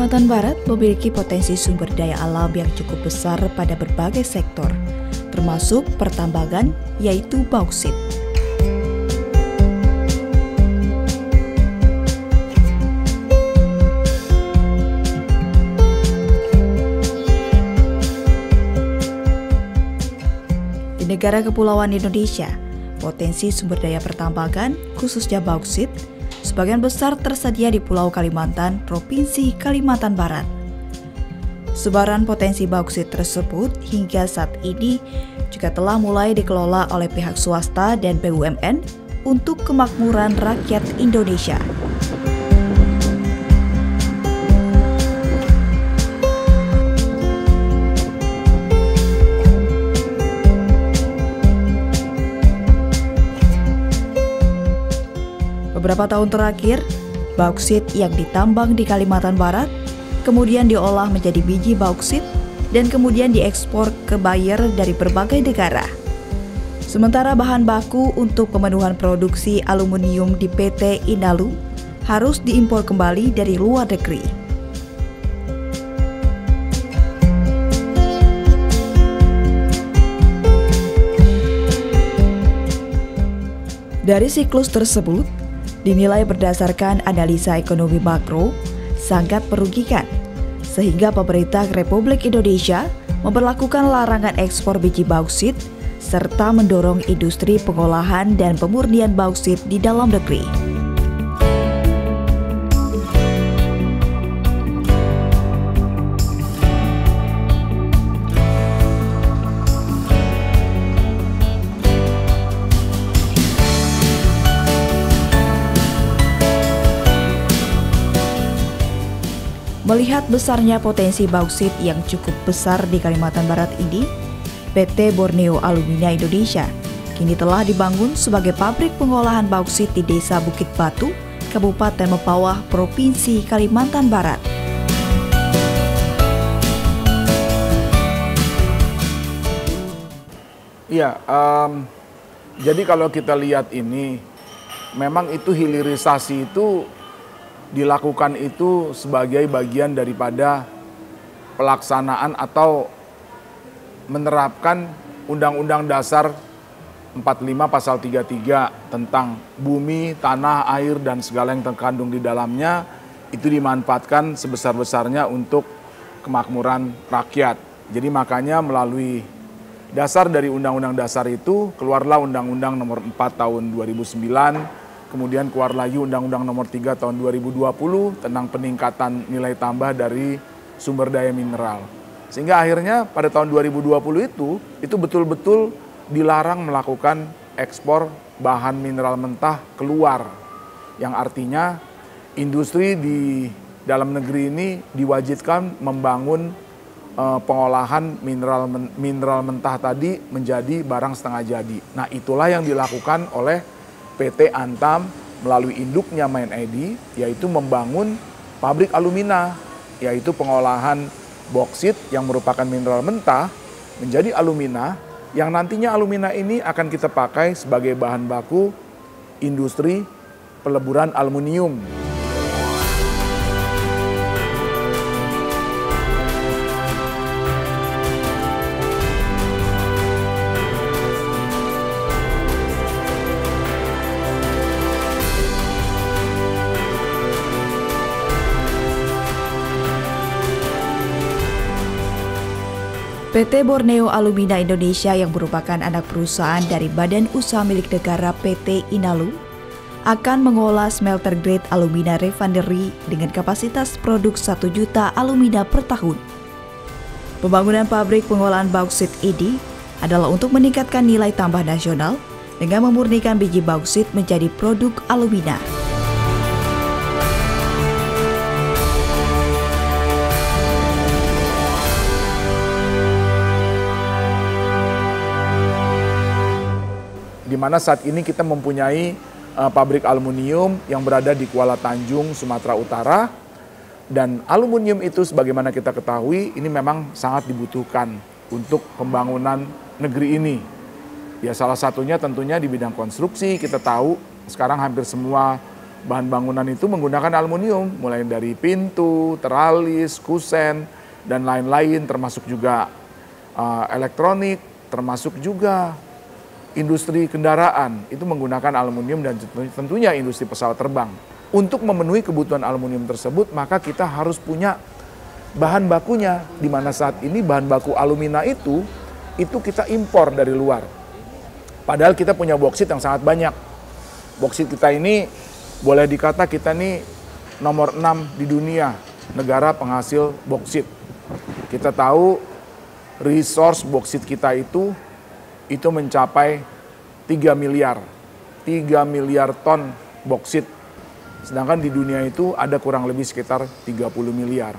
Kalimantan Barat memiliki potensi sumber daya alam yang cukup besar pada berbagai sektor, termasuk pertambangan, yaitu bauksit. Di negara kepulauan Indonesia, potensi sumber daya pertambangan, khususnya bauksit, sebagian besar tersedia di Pulau Kalimantan, Provinsi Kalimantan Barat. Sebaran potensi bauksit tersebut hingga saat ini juga telah mulai dikelola oleh pihak swasta dan BUMN untuk kemakmuran rakyat Indonesia. Beberapa tahun terakhir, bauksit yang ditambang di Kalimantan Barat kemudian diolah menjadi biji bauksit dan kemudian diekspor ke buyer dari berbagai negara. Sementara bahan baku untuk pemenuhan produksi aluminium di PT Inalum harus diimpor kembali dari luar negeri. Dari siklus tersebut, dinilai berdasarkan analisa ekonomi makro sangat merugikan, sehingga pemerintah Republik Indonesia memberlakukan larangan ekspor biji bauksit serta mendorong industri pengolahan dan pemurnian bauksit di dalam negeri. Melihat besarnya potensi bauksit yang cukup besar di Kalimantan Barat ini, PT Borneo Alumina Indonesia kini telah dibangun sebagai pabrik pengolahan bauksit di Desa Bukit Batu, Kabupaten Mempawah, Provinsi Kalimantan Barat. Iya, jadi kalau kita lihat ini, memang itu hilirisasi itu dilakukan itu sebagai bagian daripada pelaksanaan atau menerapkan Undang-Undang Dasar 45 Pasal 33 tentang bumi, tanah, air, dan segala yang terkandung di dalamnya itu dimanfaatkan sebesar-besarnya untuk kemakmuran rakyat. Jadi makanya melalui dasar dari Undang-Undang Dasar itu keluarlah Undang-Undang Nomor 4 Tahun 2009, kemudian keluar lagi Undang-Undang Nomor 3 Tahun 2020 tentang peningkatan nilai tambah dari sumber daya mineral. Sehingga akhirnya pada tahun 2020 itu betul-betul dilarang melakukan ekspor bahan mineral mentah keluar. Yang artinya industri di dalam negeri ini diwajibkan membangun pengolahan mineral mentah tadi menjadi barang setengah jadi. Nah, itulah yang dilakukan oleh PT Antam melalui induknya Main ID, yaitu membangun pabrik alumina, yaitu pengolahan bauksit yang merupakan mineral mentah menjadi alumina, yang nantinya alumina ini akan kita pakai sebagai bahan baku industri peleburan aluminium. PT Borneo Alumina Indonesia yang merupakan anak perusahaan dari Badan Usaha Milik Negara PT Inalum akan mengolah smelter grade alumina refinery dengan kapasitas produk 1 juta alumina per tahun. Pembangunan pabrik pengolahan bauksit ini adalah untuk meningkatkan nilai tambah nasional dengan memurnikan biji bauksit menjadi produk alumina. Di mana saat ini kita mempunyai pabrik aluminium yang berada di Kuala Tanjung, Sumatera Utara. Dan aluminium itu sebagaimana kita ketahui ini memang sangat dibutuhkan untuk pembangunan negeri ini. Ya, salah satunya tentunya di bidang konstruksi. Kita tahu sekarang hampir semua bahan bangunan itu menggunakan aluminium, mulai dari pintu, teralis, kusen, dan lain-lain, termasuk juga elektronik, termasuk juga industri kendaraan, itu menggunakan aluminium dan tentunya industri pesawat terbang. Untuk memenuhi kebutuhan aluminium tersebut, maka kita harus punya bahan bakunya, di mana saat ini bahan baku alumina itu kita impor dari luar. Padahal kita punya boksit yang sangat banyak. Boksit kita ini boleh dikata kita ini nomor 6 di dunia, negara penghasil boksit. Kita tahu resource boksit kita itu mencapai 3 miliar ton boksit. Sedangkan di dunia itu ada kurang lebih sekitar 30 miliar.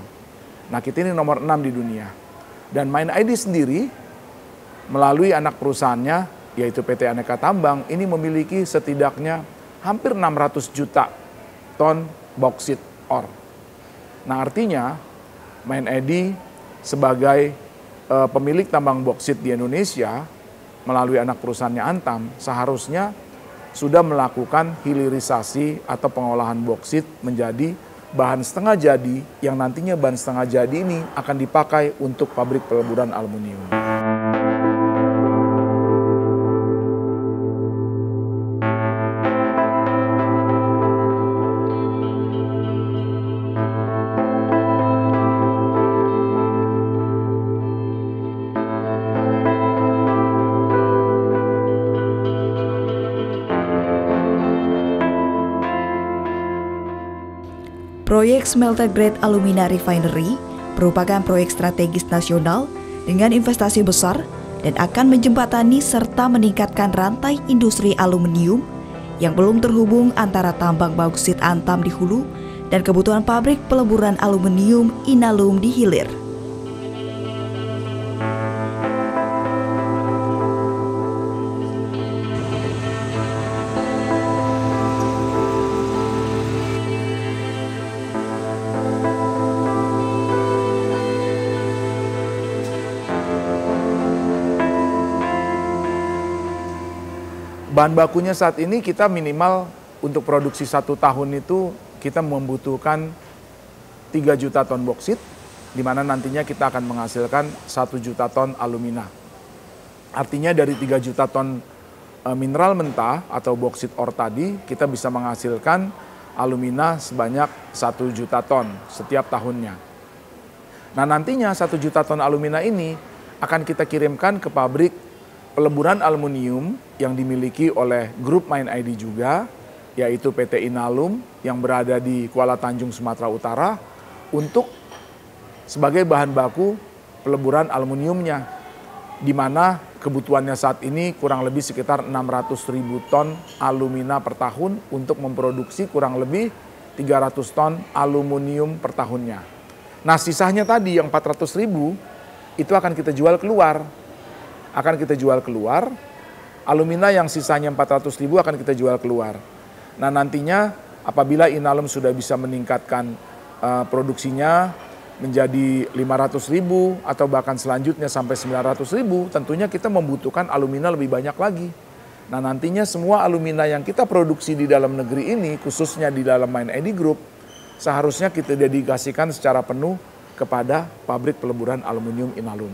Nah, kita ini nomor 6 di dunia. Dan MindID sendiri melalui anak perusahaannya yaitu PT Aneka Tambang ini memiliki setidaknya hampir 600 juta ton boksit ore. Nah, artinya MindID sebagai pemilik tambang boksit di Indonesia melalui anak perusahaannya Antam seharusnya sudah melakukan hilirisasi atau pengolahan boksit menjadi bahan setengah jadi yang nantinya bahan setengah jadi ini akan dipakai untuk pabrik peleburan aluminium. Proyek Smelter Grade Alumina Refinery merupakan proyek strategis nasional dengan investasi besar dan akan menjembatani serta meningkatkan rantai industri aluminium yang belum terhubung antara tambang bauksit Antam di hulu dan kebutuhan pabrik peleburan aluminium Inalum di hilir. Bahan bakunya saat ini kita minimal untuk produksi 1 tahun itu kita membutuhkan 3 juta ton boksit, di mana nantinya kita akan menghasilkan 1 juta ton alumina. Artinya dari 3 juta ton mineral mentah atau boksit ore tadi, kita bisa menghasilkan alumina sebanyak 1 juta ton setiap tahunnya. Nah, nantinya 1 juta ton alumina ini akan kita kirimkan ke pabrik peleburan aluminium yang dimiliki oleh grup MindID juga, yaitu PT Inalum yang berada di Kuala Tanjung, Sumatera Utara, untuk sebagai bahan baku peleburan aluminiumnya, di mana kebutuhannya saat ini kurang lebih sekitar 600.000 ton alumina per tahun untuk memproduksi kurang lebih 300 ton aluminium per tahunnya. Nah, sisanya tadi yang 400.000 itu akan kita jual keluar. Alumina yang sisanya 400.000 akan kita jual keluar. Nah, nantinya apabila Inalum sudah bisa meningkatkan produksinya menjadi 500.000 atau bahkan selanjutnya sampai 900.000, tentunya kita membutuhkan alumina lebih banyak lagi. Nah, nantinya semua alumina yang kita produksi di dalam negeri ini, khususnya di dalam MindID Group, seharusnya kita dedikasikan secara penuh kepada pabrik peleburan aluminium Inalum.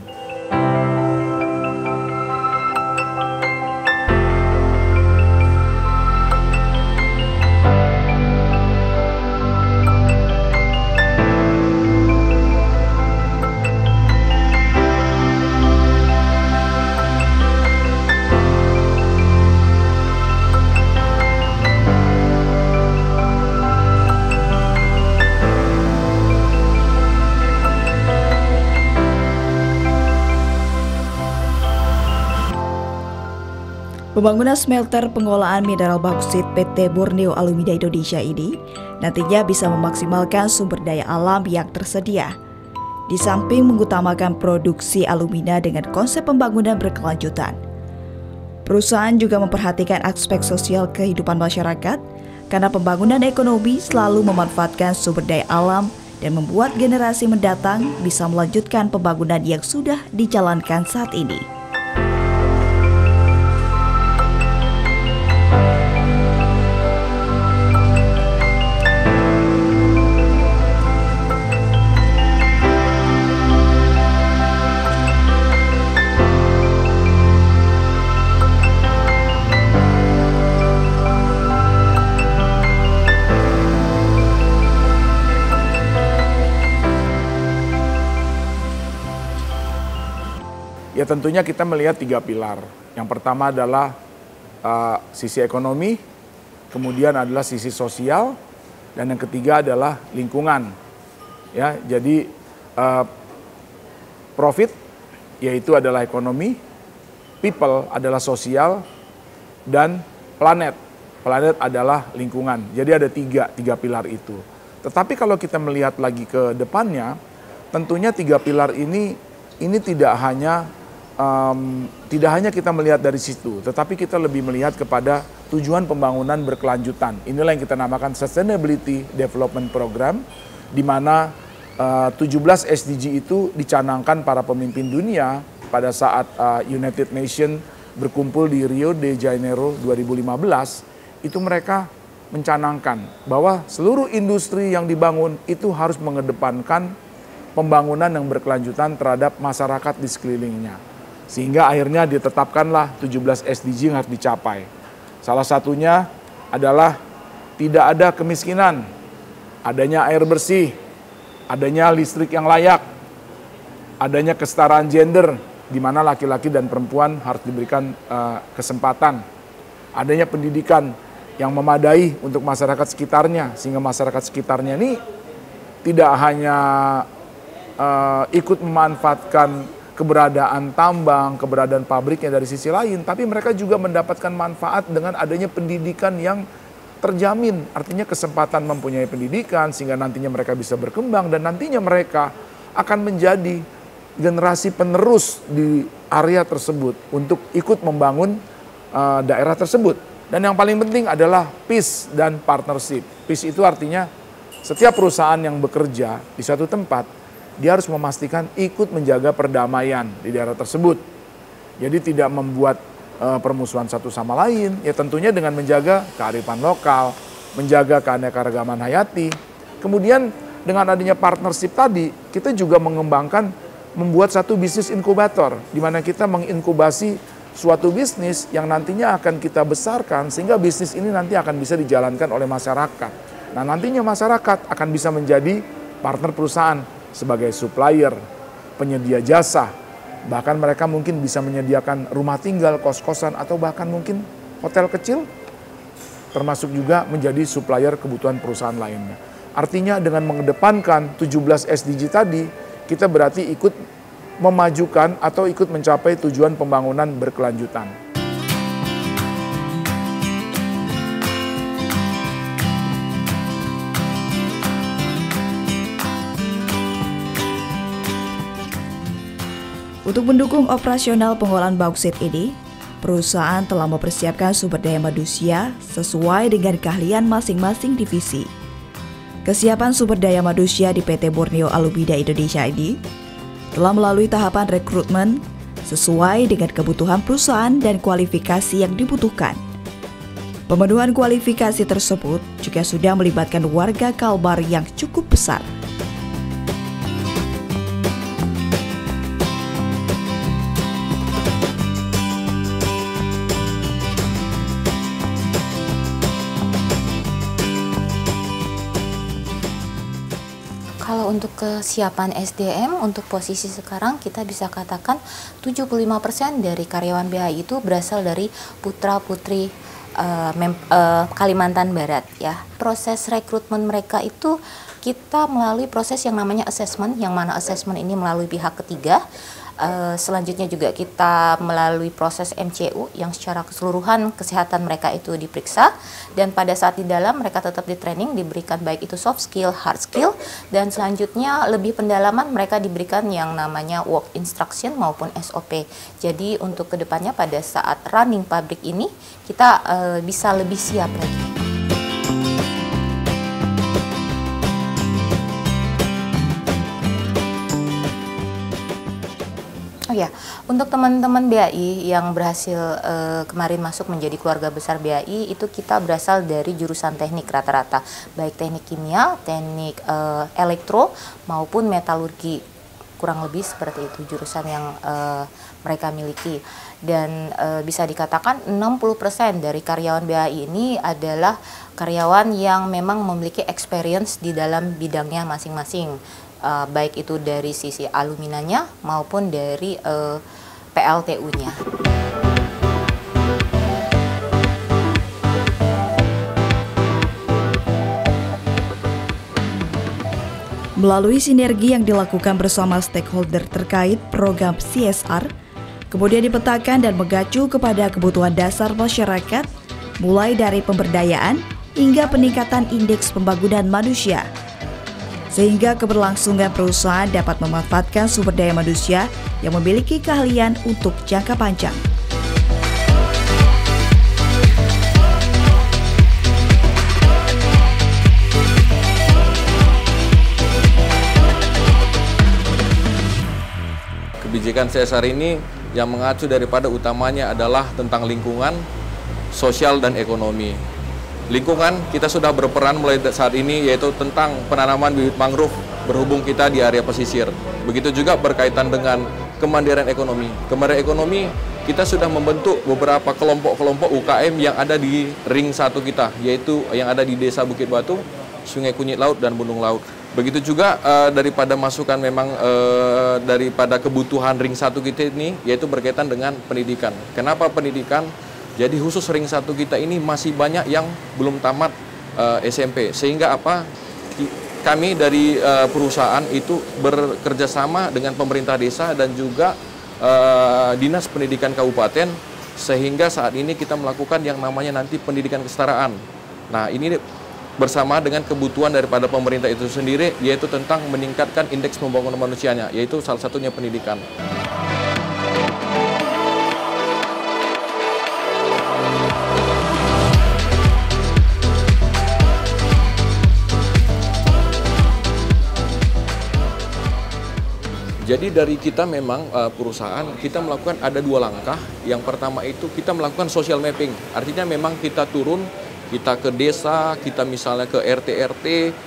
Pembangunan smelter pengolahan mineral bauksit PT Borneo Alumina Indonesia ini nantinya bisa memaksimalkan sumber daya alam yang tersedia. Di samping mengutamakan produksi alumina dengan konsep pembangunan berkelanjutan, perusahaan juga memperhatikan aspek sosial kehidupan masyarakat karena pembangunan ekonomi selalu memanfaatkan sumber daya alam dan membuat generasi mendatang bisa melanjutkan pembangunan yang sudah dijalankan saat ini. Ya tentunya kita melihat 3 pilar. Yang pertama adalah sisi ekonomi, kemudian adalah sisi sosial, dan yang ketiga adalah lingkungan. Ya, jadi profit yaitu adalah ekonomi, people adalah sosial, dan planet. Planet adalah lingkungan. Jadi ada tiga pilar itu. Tetapi kalau kita melihat lagi ke depannya, tentunya 3 pilar ini tidak hanya kita melihat dari situ, tetapi kita lebih melihat kepada tujuan pembangunan berkelanjutan. Inilah yang kita namakan Sustainability Development Program, di mana 17 SDG itu dicanangkan para pemimpin dunia pada saat United Nations berkumpul di Rio de Janeiro 2015. Itu mereka mencanangkan bahwa seluruh industri yang dibangun itu harus mengedepankan pembangunan yang berkelanjutan terhadap masyarakat di sekelilingnya. Sehingga akhirnya ditetapkanlah 17 SDG yang harus dicapai. Salah satunya adalah tidak ada kemiskinan, adanya air bersih, adanya listrik yang layak, adanya kesetaraan gender, di mana laki-laki dan perempuan harus diberikan kesempatan, adanya pendidikan yang memadai untuk masyarakat sekitarnya, sehingga masyarakat sekitarnya ini tidak hanya ikut memanfaatkan keberadaan tambang, keberadaan pabriknya dari sisi lain, tapi mereka juga mendapatkan manfaat dengan adanya pendidikan yang terjamin. Artinya kesempatan mempunyai pendidikan sehingga nantinya mereka bisa berkembang dan nantinya mereka akan menjadi generasi penerus di area tersebut untuk ikut membangun daerah tersebut. Dan yang paling penting adalah peace dan partnership. Peace itu artinya setiap perusahaan yang bekerja di suatu tempat, dia harus memastikan ikut menjaga perdamaian di daerah tersebut. Jadi tidak membuat permusuhan satu sama lain, ya tentunya dengan menjaga kearifan lokal, menjaga keanekaragaman hayati. Kemudian dengan adanya partnership tadi, kita juga mengembangkan, membuat satu bisnis inkubator, di mana kita menginkubasi suatu bisnis yang nantinya akan kita besarkan, sehingga bisnis ini nanti akan bisa dijalankan oleh masyarakat. Nah nantinya masyarakat akan bisa menjadi partner perusahaan, sebagai supplier, penyedia jasa, bahkan mereka mungkin bisa menyediakan rumah tinggal, kos-kosan, atau bahkan mungkin hotel kecil, termasuk juga menjadi supplier kebutuhan perusahaan lainnya. Artinya dengan mengedepankan 17 SDG tadi, kita berarti ikut memajukan atau ikut mencapai tujuan pembangunan berkelanjutan. Untuk mendukung operasional pengolahan bauksit ini, perusahaan telah mempersiapkan sumber daya manusia sesuai dengan keahlian masing-masing divisi. Kesiapan sumber daya manusia di PT Borneo Alumina Indonesia ini telah melalui tahapan rekrutmen sesuai dengan kebutuhan perusahaan dan kualifikasi yang dibutuhkan. Pemenuhan kualifikasi tersebut juga sudah melibatkan warga Kalbar yang cukup besar. Kalau untuk kesiapan SDM untuk posisi sekarang kita bisa katakan 75% dari karyawan BHI itu berasal dari putra-putri Kalimantan Barat ya. Proses rekrutmen mereka itu kita melalui proses yang namanya assessment, yang mana assessment ini melalui pihak ketiga. Selanjutnya juga kita melalui proses MCU yang secara keseluruhan kesehatan mereka itu diperiksa, dan pada saat di dalam mereka tetap di training, diberikan baik itu soft skill, hard skill, dan selanjutnya lebih pendalaman mereka diberikan yang namanya work instruction maupun SOP. Jadi untuk kedepannya pada saat running pabrik ini kita bisa lebih siap lagi. Oh ya, untuk teman-teman BHI yang berhasil kemarin masuk menjadi keluarga besar BHI, itu kita berasal dari jurusan teknik rata-rata, baik teknik kimia, teknik elektro, maupun metalurgi. Kurang lebih seperti itu jurusan yang mereka miliki. Dan bisa dikatakan 60% dari karyawan BHI ini adalah karyawan yang memang memiliki experience di dalam bidangnya masing-masing. Baik itu dari sisi aluminanya maupun dari PLTU-nya. Melalui sinergi yang dilakukan bersama stakeholder terkait program CSR, kemudian dipetakan dan mengacu kepada kebutuhan dasar masyarakat, mulai dari pemberdayaan hingga peningkatan indeks pembangunan manusia. Sehingga keberlangsungan perusahaan dapat memanfaatkan sumber daya manusia yang memiliki keahlian untuk jangka panjang. Kebijakan CSR ini yang mengacu daripada utamanya adalah tentang lingkungan, sosial, dan ekonomi. Lingkungan kita sudah berperan mulai saat ini, yaitu tentang penanaman bibit mangrove berhubung kita di area pesisir. Begitu juga berkaitan dengan kemandirian ekonomi. Kemandirian ekonomi kita sudah membentuk beberapa kelompok-kelompok UKM yang ada di ring 1 kita, yaitu yang ada di Desa Bukit Batu, Sungai Kunyit Laut, dan Bendung Laut. Begitu juga daripada masukan memang daripada kebutuhan ring 1 kita ini, yaitu berkaitan dengan pendidikan. Kenapa pendidikan? Jadi khusus ring 1 kita ini masih banyak yang belum tamat SMP. Sehingga apa? Kami dari perusahaan itu bekerja sama dengan pemerintah desa dan juga Dinas Pendidikan Kabupaten, sehingga saat ini kita melakukan yang namanya nanti pendidikan kesetaraan. Nah, ini bersama dengan kebutuhan daripada pemerintah itu sendiri, yaitu tentang meningkatkan indeks pembangunan manusianya, yaitu salah satunya pendidikan. Jadi dari kita memang perusahaan, kita melakukan ada 2 langkah. Yang pertama itu kita melakukan social mapping, artinya memang kita turun, kita ke desa, kita misalnya ke RT-RT,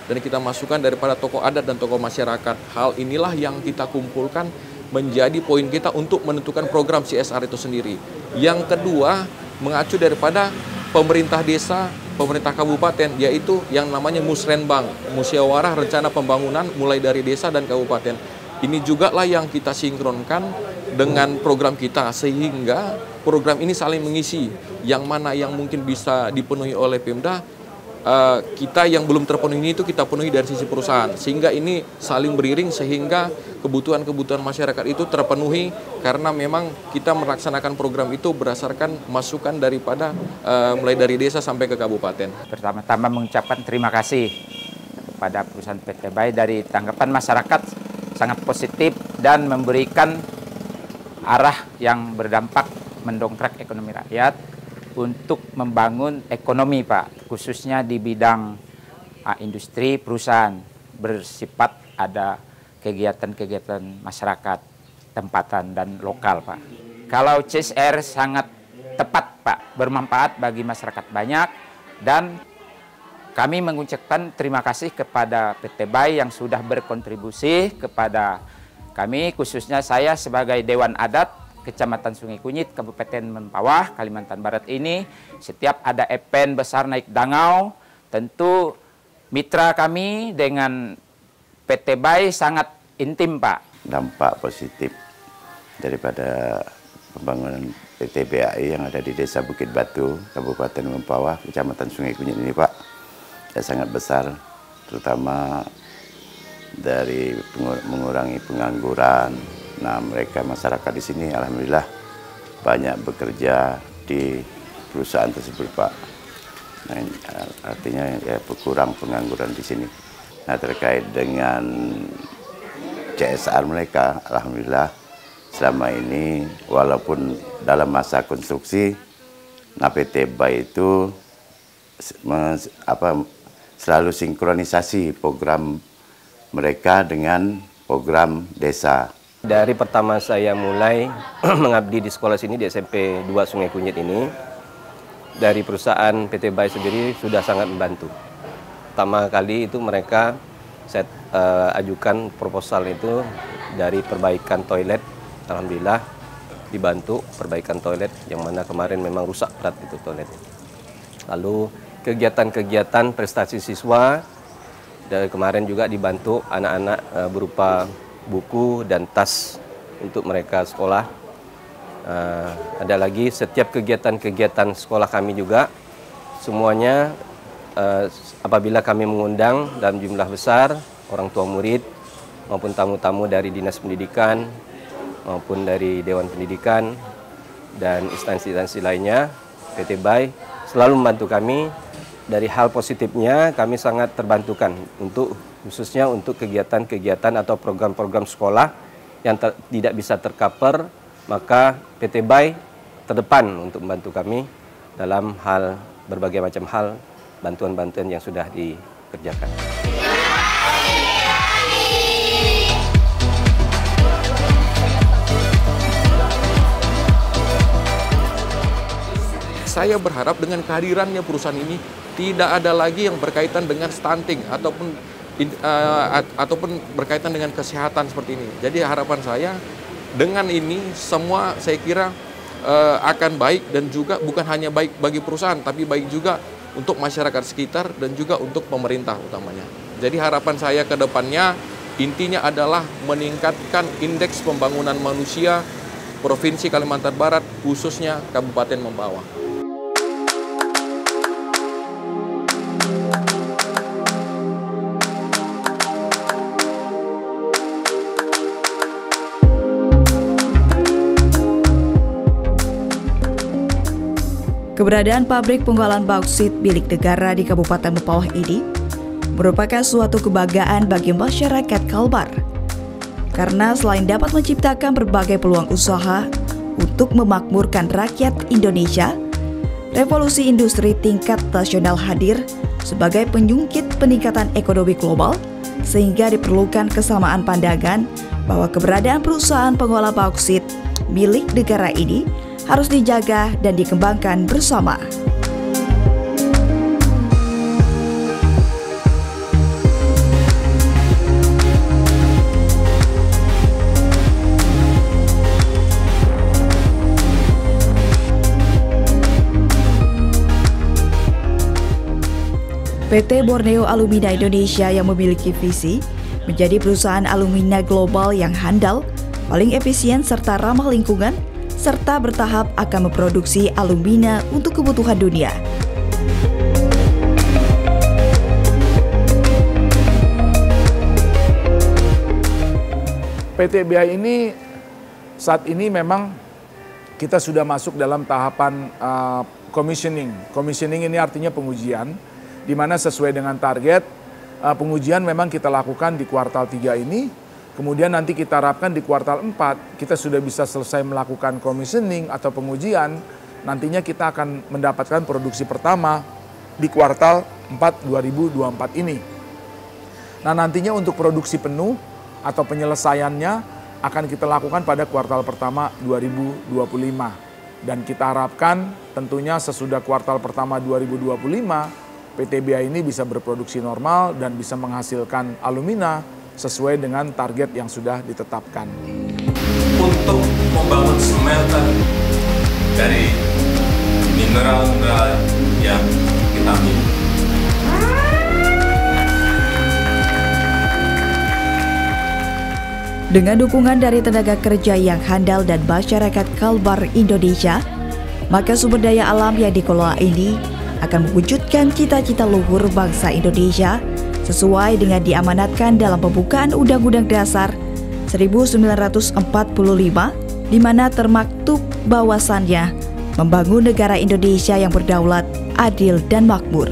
dan kita masukkan daripada tokoh adat dan tokoh masyarakat. Hal inilah yang kita kumpulkan menjadi poin kita untuk menentukan program CSR itu sendiri. Yang kedua, mengacu daripada pemerintah desa, pemerintah kabupaten, yaitu yang namanya Musrenbang, Musyawarah Rencana Pembangunan mulai dari desa dan kabupaten. Ini juga lah yang kita sinkronkan dengan program kita, sehingga program ini saling mengisi. Yang mana yang mungkin bisa dipenuhi oleh Pemda, kita yang belum terpenuhi itu kita penuhi dari sisi perusahaan. Sehingga ini saling beriring, sehingga kebutuhan-kebutuhan masyarakat itu terpenuhi, karena memang kita melaksanakan program itu berdasarkan masukan daripada mulai dari desa sampai ke kabupaten. Pertama-tama mengucapkan terima kasih kepada perusahaan PT Bay dari tanggapan masyarakat sangat positif dan memberikan arah yang berdampak mendongkrak ekonomi rakyat untuk membangun ekonomi, Pak, khususnya di bidang industri perusahaan bersifat ada kegiatan-kegiatan masyarakat tempatan dan lokal, Pak. Kalau CSR sangat tepat, Pak, bermanfaat bagi masyarakat banyak, dan kami mengucapkan terima kasih kepada PT Bay yang sudah berkontribusi kepada kami, khususnya saya sebagai Dewan Adat Kecamatan Sungai Kunyit, Kabupaten Mempawah, Kalimantan Barat ini. Setiap ada event besar naik dangau, tentu mitra kami dengan PT Bay sangat intim, Pak. Dampak positif daripada pembangunan PT BAI yang ada di Desa Bukit Batu, Kabupaten Mempawah, Kecamatan Sungai Kunyit ini, Pak, sangat besar, terutama dari mengurangi pengangguran. Nah, mereka masyarakat di sini alhamdulillah banyak bekerja di perusahaan tersebut, Pak. Nah, artinya ya berkurang pengangguran di sini. Nah, terkait dengan CSR mereka, alhamdulillah selama ini walaupun dalam masa konstruksi, nah PT Bay itu selalu sinkronisasi program mereka dengan program desa. Dari pertama saya mulai mengabdi di sekolah sini di SMP 2 Sungai Kunyit ini, dari perusahaan PT Bay sendiri sudah sangat membantu. Pertama kali itu mereka saya ajukan proposal itu dari perbaikan toilet, alhamdulillah dibantu perbaikan toilet yang mana kemarin memang rusak berat itu toilet. Lalu kegiatan-kegiatan prestasi siswa dari kemarin juga dibantu anak-anak berupa buku dan tas untuk mereka sekolah. Ada lagi setiap kegiatan-kegiatan sekolah kami juga semuanya apabila kami mengundang dalam jumlah besar orang tua murid maupun tamu-tamu dari Dinas Pendidikan maupun dari Dewan Pendidikan dan instansi-instansi lainnya, PT BAI selalu membantu kami. Dari hal positifnya kami sangat terbantukan khususnya untuk kegiatan-kegiatan atau program-program sekolah yang tidak bisa tercover, maka PT BAI terdepan untuk membantu kami dalam hal berbagai macam hal bantuan-bantuan yang sudah dikerjakan. Saya berharap dengan kehadirannya perusahaan ini tidak ada lagi yang berkaitan dengan stunting ataupun berkaitan dengan kesehatan seperti ini. Jadi harapan saya dengan ini semua saya kira akan baik, dan juga bukan hanya baik bagi perusahaan tapi baik juga untuk masyarakat sekitar dan juga untuk pemerintah utamanya. Jadi harapan saya ke depannya intinya adalah meningkatkan indeks pembangunan manusia Provinsi Kalimantan Barat, khususnya Kabupaten Mempawah. Keberadaan pabrik pengolahan bauksit milik negara di Kabupaten Mempawah ini merupakan suatu kebanggaan bagi masyarakat Kalbar. Karena selain dapat menciptakan berbagai peluang usaha untuk memakmurkan rakyat Indonesia, revolusi industri tingkat nasional hadir sebagai penyungkit peningkatan ekonomi global, sehingga diperlukan kesamaan pandangan bahwa keberadaan perusahaan pengolah bauksit milik negara ini harus dijaga dan dikembangkan bersama. PT Borneo Alumina Indonesia yang memiliki visi menjadi perusahaan alumina global yang handal, paling efisien serta ramah lingkungan, serta bertahap akan memproduksi alumina untuk kebutuhan dunia. PT BAI ini saat ini memang kita sudah masuk dalam tahapan commissioning. Commissioning ini artinya pengujian, di mana sesuai dengan target pengujian memang kita lakukan di kuartal 3 ini. Kemudian nanti kita harapkan di kuartal 4 kita sudah bisa selesai melakukan commissioning atau pengujian. Nantinya kita akan mendapatkan produksi pertama di kuartal 4 2024 ini. Nah, nantinya untuk produksi penuh atau penyelesaiannya akan kita lakukan pada kuartal pertama 2025. Dan kita harapkan tentunya sesudah kuartal pertama 2025 PT BAI ini bisa berproduksi normal dan bisa menghasilkan alumina sesuai dengan target yang sudah ditetapkan. Untuk membangun smelter dari mineral-mineral yang kita miliki. Dengan dukungan dari tenaga kerja yang handal dan masyarakat Kalbar Indonesia, maka sumber daya alam yang dikelola ini akan mewujudkan cita-cita luhur bangsa Indonesia sesuai dengan diamanatkan dalam pembukaan Undang-Undang Dasar 1945, di mana termaktub bahwasannya membangun negara Indonesia yang berdaulat, adil, dan makmur.